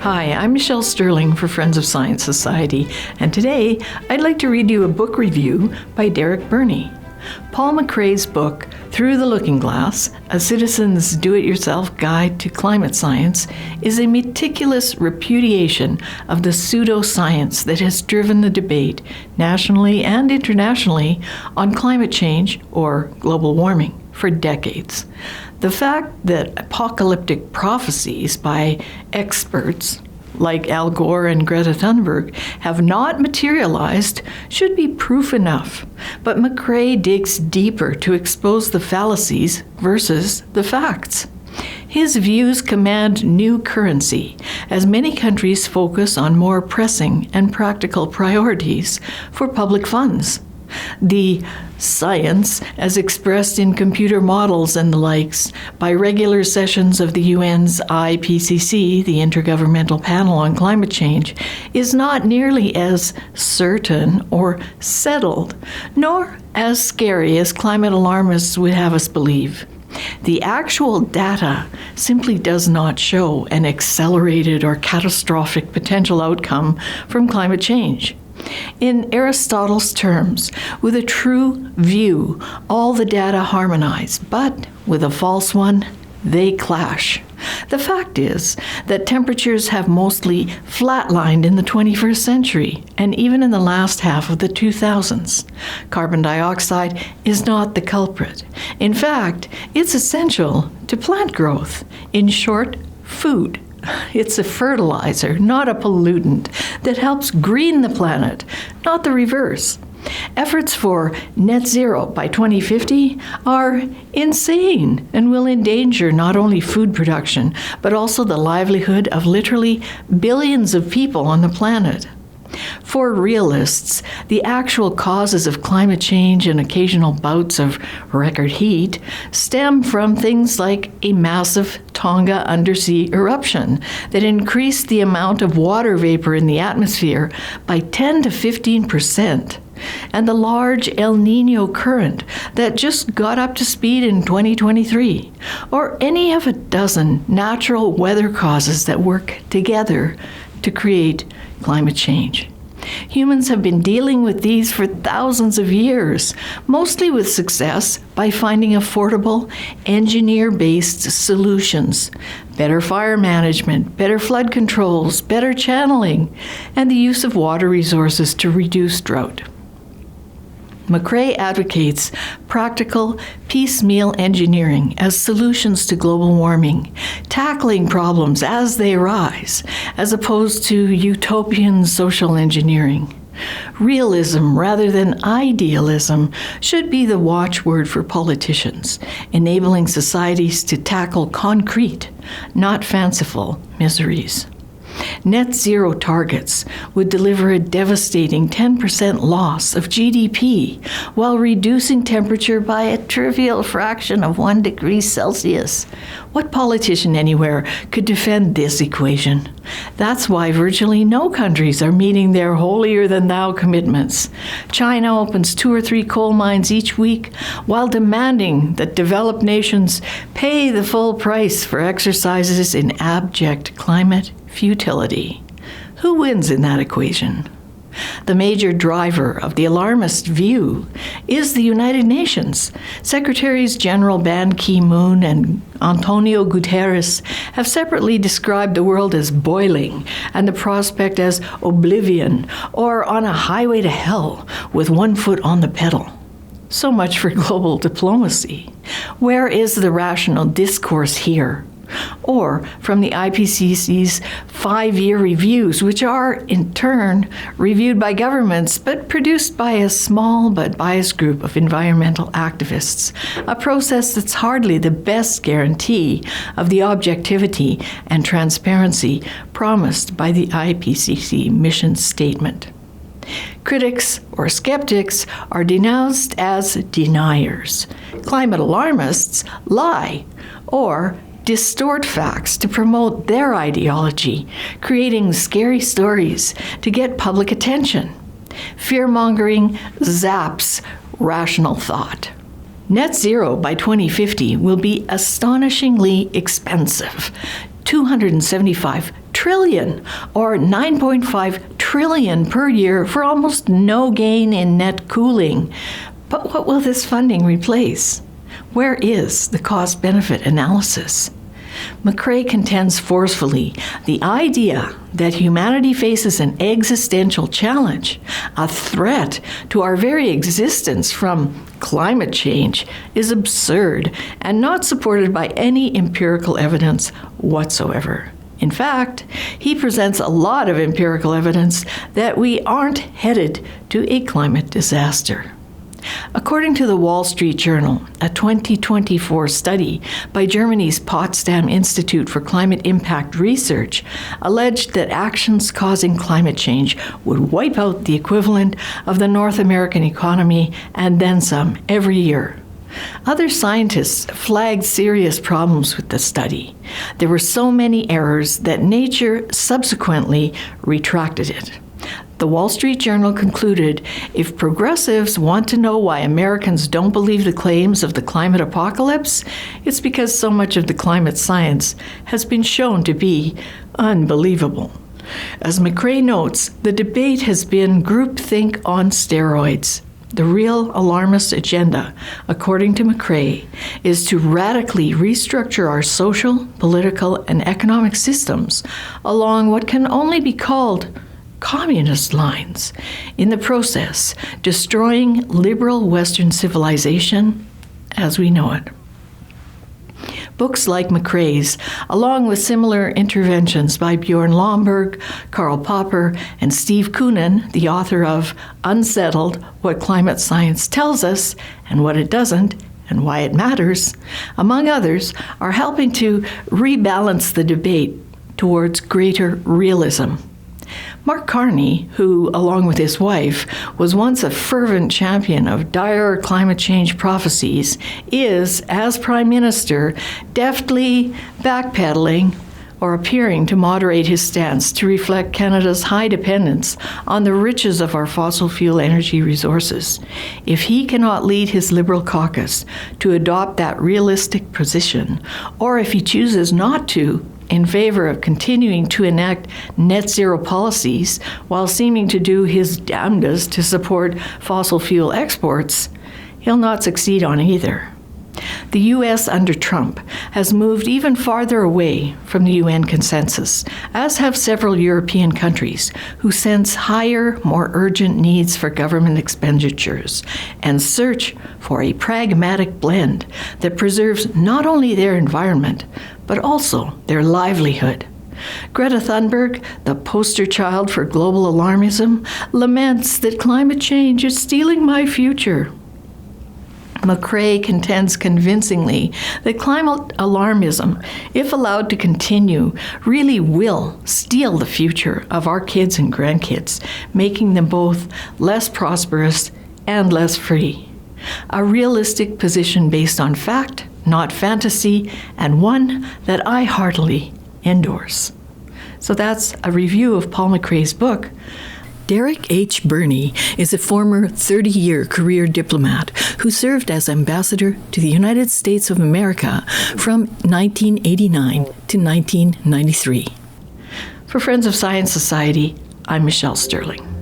Hi, I'm Michelle Sterling for Friends of Science Society, and today I'd like to read you a book review by Burney. Paul MacRae's book, Through the Looking Glass, A Citizen's Do-It-Yourself Guide to Climate Science, is a meticulous repudiation of the pseudoscience that has driven the debate, nationally and internationally, on climate change or global warming for decades. The fact that apocalyptic prophecies by experts like Al Gore and Greta Thunberg have not materialized should be proof enough. But MacRae digs deeper to expose the fallacies versus the facts. His views command new currency as many countries focus on more pressing and practical priorities for public funds. The science, as expressed in computer models and the likes, by regular sessions of the UN's IPCC, the Intergovernmental Panel on Climate Change, is not nearly as certain or settled, nor as scary as climate alarmists would have us believe. The actual data simply does not show an accelerated or catastrophic potential outcome from climate change. In Aristotle's terms, with a true view, all the data harmonize, but with a false one, they clash. The fact is that temperatures have mostly flatlined in the 21st century, and even in the last half of the 2000s. Carbon dioxide is not the culprit. In fact, it's essential to plant growth. In short, food. It's a fertilizer, not a pollutant, that helps green the planet, not the reverse. Efforts for net zero by 2050 are insane and will endanger not only food production, but also the livelihood of literally billions of people on the planet. For realists, the actual causes of climate change and occasional bouts of record heat stem from things like a massive Tonga undersea eruption that increased the amount of water vapor in the atmosphere by 10 to 15%, and the large El Niño current that just got up to speed in 2023, or any of a dozen natural weather causes that work together to create climate change. Humans have been dealing with these for thousands of years, mostly with success by finding affordable, engineer-based solutions, better fire management, better flood controls, better channeling, and the use of water resources to reduce drought. MacRae advocates practical, piecemeal engineering as solutions to global warming, tackling problems as they arise, as opposed to utopian social engineering. Realism rather than idealism should be the watchword for politicians, enabling societies to tackle concrete, not fanciful, miseries. Net zero targets would deliver a devastating 10% loss of GDP while reducing temperature by a trivial fraction of 1 degree Celsius. What politician anywhere could defend this equation? That's why virtually no countries are meeting their holier-than-thou commitments. China opens 2 or 3 coal mines each week while demanding that developed nations pay the full price for exercises in abject climate futility. Who wins in that equation? The major driver of the alarmist view is the United Nations. Secretaries General Ban Ki-moon and Antonio Guterres have separately described the world as boiling and the prospect as oblivion, or on a highway to hell with 1 foot on the pedal. So much for global diplomacy. Where is the rational discourse here? Or from the IPCC's 5-year reviews, which are, in turn, reviewed by governments, but produced by a small but biased group of environmental activists, a process that's hardly the best guarantee of the objectivity and transparency promised by the IPCC mission statement. Critics or skeptics are denounced as deniers. Climate alarmists lie or distort facts to promote their ideology, creating scary stories to get public attention. Fear-mongering zaps rational thought. Net zero by 2050 will be astonishingly expensive, $275 trillion, or 9.5 trillion per year for almost no gain in net cooling. But what will this funding replace? Where is the cost-benefit analysis? MacRae contends forcefully the idea that humanity faces an existential challenge, a threat to our very existence from climate change, is absurd and not supported by any empirical evidence whatsoever. In fact, he presents a lot of empirical evidence that we aren't headed to a climate disaster. According to the Wall Street Journal, a 2024 study by Germany's Potsdam Institute for Climate Impact Research alleged that actions causing climate change would wipe out the equivalent of the North American economy and then some every year. Other scientists flagged serious problems with the study. There were so many errors that Nature subsequently retracted it. The Wall Street Journal concluded, if progressives want to know why Americans don't believe the claims of the climate apocalypse, it's because so much of the climate science has been shown to be unbelievable. As MacRae notes, the debate has been groupthink on steroids. The real alarmist agenda, according to MacRae, is to radically restructure our social, political, and economic systems along what can only be called communist lines, in the process destroying liberal Western civilization as we know it. Books like MacRae's, along with similar interventions by Bjorn Lomborg, Karl Popper, and Steve Koonin, the author of Unsettled: What Climate Science Tells Us and What It Doesn't, and Why It Matters, among others, are helping to rebalance the debate towards greater realism. Mark Carney, who, along with his wife, was once a fervent champion of dire climate change prophecies, is, as Prime Minister, deftly backpedaling or appearing to moderate his stance to reflect Canada's high dependence on the riches of our fossil fuel energy resources. If he cannot lead his Liberal caucus to adopt that realistic position, or if he chooses not to, in favor of continuing to enact net zero policies while seeming to do his damnedest to support fossil fuel exports, he'll not succeed on either. The U.S. under Trump has moved even farther away from the UN consensus, as have several European countries who sense higher, more urgent needs for government expenditures and search for a pragmatic blend that preserves not only their environment, but also their livelihood. Greta Thunberg, the poster child for global alarmism, laments that climate change is stealing my future. MacRae contends convincingly that climate alarmism, if allowed to continue, really will steal the future of our kids and grandkids, making them both less prosperous and less free. A realistic position based on fact, not fantasy, and one that I heartily endorse. So that's a review of Paul MacRae's book. Derek H. Burney is a former 30-year career diplomat who served as ambassador to the United States of America from 1989 to 1993. For Friends of Science Society, I'm Michelle Sterling.